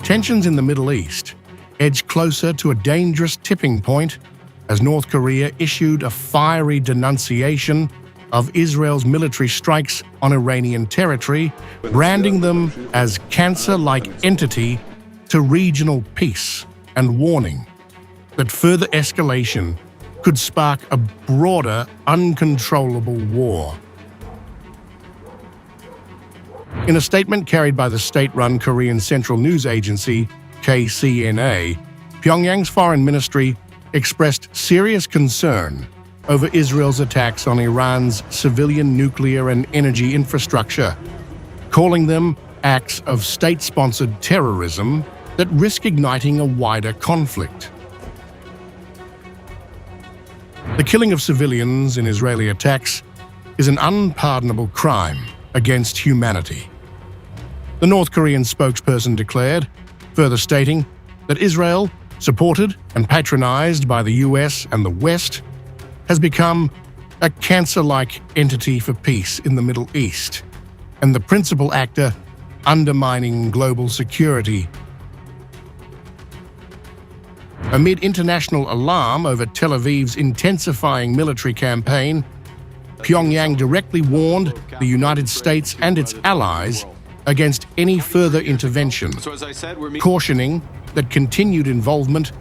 Tensions in the Middle East edged closer to a dangerous tipping point as North Korea issued a fiery denunciation of Israel's military strikes on Iranian territory, branding them as cancer-like entity to regional peace, and warning that further escalation could spark a broader, uncontrollable war. In a statement carried by the state-run Korean Central News Agency, KCNA, Pyongyang's foreign ministry expressed serious concern over Israel's attacks on Iran's civilian nuclear and energy infrastructure, calling them acts of state-sponsored terrorism that risk igniting a wider conflict. The killing of civilians in Israeli attacks is an unpardonable crime against humanity. The North Korean spokesperson declared, further stating that Israel, supported and patronized by the US and the West, has become a cancer-like entity for peace in the Middle East and the principal actor undermining global security. Amid international alarm over Tel Aviv's intensifying military campaign, Pyongyang directly warned the United States and its allies against any further intervention, cautioning that continued involvement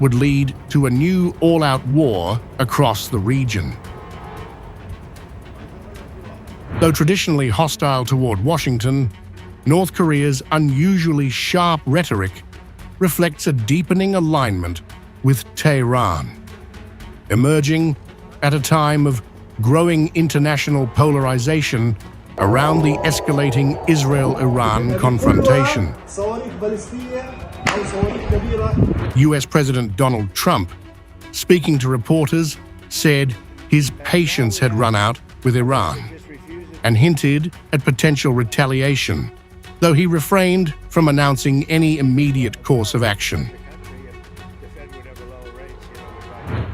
would lead to a new all-out war across the region. Though traditionally hostile toward Washington, North Korea's unusually sharp rhetoric reflects a deepening alignment with Tehran, emerging at a time of growing international polarization around the escalating Israel-Iran confrontation. US President Donald Trump, speaking to reporters, said his patience had run out with Iran and hinted at potential retaliation, though he refrained from announcing any immediate course of action.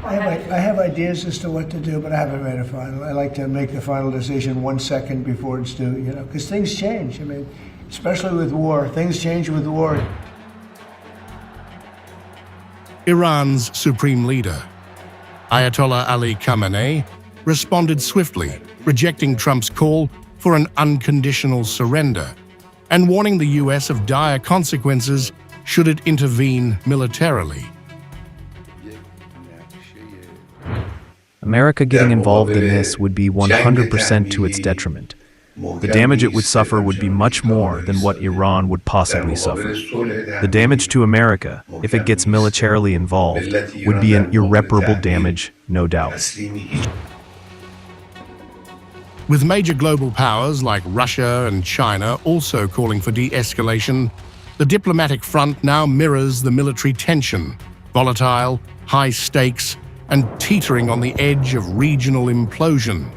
I have ideas as to what to do, but I haven't made a final. I like to make the final decision 1 second before it's due, because things change. I mean, especially with war, things change with war. Iran's supreme leader, Ayatollah Ali Khamenei, responded swiftly, rejecting Trump's call for an unconditional surrender and warning the US of dire consequences should it intervene militarily. America getting involved in this would be 100% to its detriment. The damage it would suffer would be much more than what Iran would possibly suffer. The damage to America, if it gets militarily involved, would be an irreparable damage, no doubt. With major global powers like Russia and China also calling for de-escalation, the diplomatic front now mirrors the military tension, volatile, high stakes, and teetering on the edge of regional implosion.